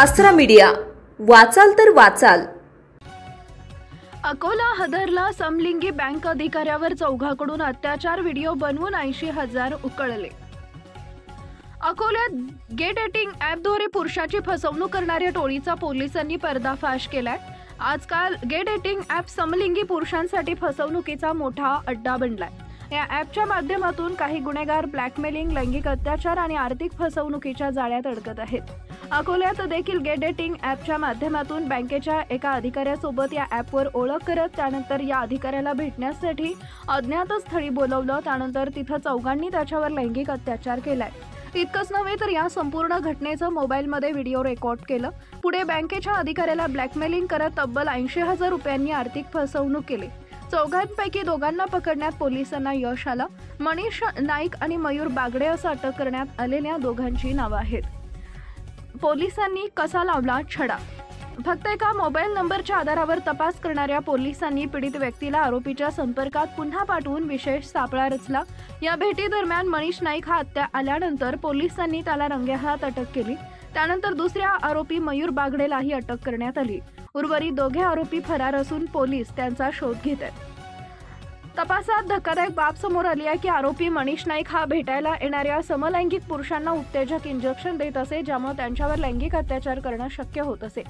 आसरा मीडिया, वाचाल तर वाचाल। अकोला हदरला समलिंगी बँक अधिकाऱ्यावर चौघाकडून अत्याचार व्हिडिओ बनवून 80,000 उकळले। अकोल्यात गे डेटिंग ॲपद्वारे पुरुषाची फसवणूक करणाऱ्या टोळीचा पोलिसांनी पर्दाफाश केलाय। आजकाल गे डेटिंग ॲप समलिंगी पुरुषांसाठी फसवणुकीचा मोठा अड्डा बनलाय। या ॲपच्या माध्यमातून काही गुन्हेगार ब्लॅकमेलिंग, लैंगिक अत्याचार आणि आर्थिक फसवणुकीच्या जाळ्यात अडकत आहेत। अकोल्यात देखील गे डेटिंग ॲपच्या माध्यमातून बँकेच्या एका अधिकाऱ्यासोबत या ॲपवर ओळख करत त्यानंतर या अधिकाऱ्याला भेटण्यासाठी अज्ञात स्थळी बोलवलं। त्यानंतर तिथं चौघांनी त्याच्यावर लैंगिक अत्याचार केलाय। इतकंच नव्हे तर या संपूर्ण घटनेचं मोबाईलमध्ये व्हिडिओ रेकॉर्ड केलं। पुढे बँकेच्या अधिकाऱ्याला ब्लॅकमेलिंग करत तब्बल 80,000 रुपयांनी आर्थिक फसवणूक केली। चौघांपैकी दोघांना पकडण्यात पोलिसांना यश आलं। मनीष नाईक आणि मयूर बागडे असं अटक करण्यात आलेल्या दोघांची नावं आहेत। पोलिसांनी कसा लावला छडा? फक्त एका मोबाईल नंबरच्या आधारावर तपास करणाऱ्या पोलिसांनी पीडित व्यक्तीला आरोपीच्या संपर्कात पुन्हा पाठवून विशेष सापळा रचला। या भेटीदरम्यान मनीष नाईक हा आल्यानंतर पोलिसांनी त्याला रंगेहात अटक केली। त्यानंतर दुसऱ्या आरोपी मयूर बागडेलाही अटक करण्यात आली। उर्वरित दोघे आरोपी फरार असून पोलीस त्यांचा शोध घेत आहेत। तपासात धक्कादायक बाब समोर आली आहे की आरोपी मनीष नाईक हा भेटायला येणाऱ्या समलैंगिक पुरुषांना उत्तेजक इंजेक्शन देत असे, ज्यामुळे त्यांच्यावर लैंगिक अत्याचार करणं शक्य होत असे।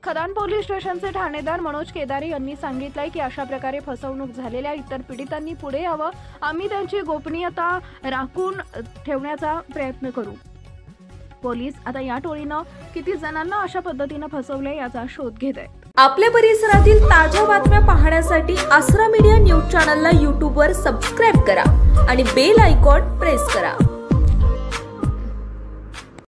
खदान पोलीस स्टेशनचे ठाणेदार मनोज केदारे यांनी सांगितलंय की अशा प्रकारे फसवणूक झालेल्या इतर पीडितांनी पुढे यावं, आम्ही त्यांची गोपनीयता राखून ठेवण्याचा प्रयत्न करू। पोलीस आता या टोळीनं किती जणांना अशा पद्धतीने फसवले याचा शोध घेत आहेत। आपल्या परिसरातील ताज्या बातम्या पाहण्यासाठी आसरा मीडिया न्यूज चॅनलला YouTube वर सबस्क्राइब करा आणि बेल आयकॉन प्रेस करा।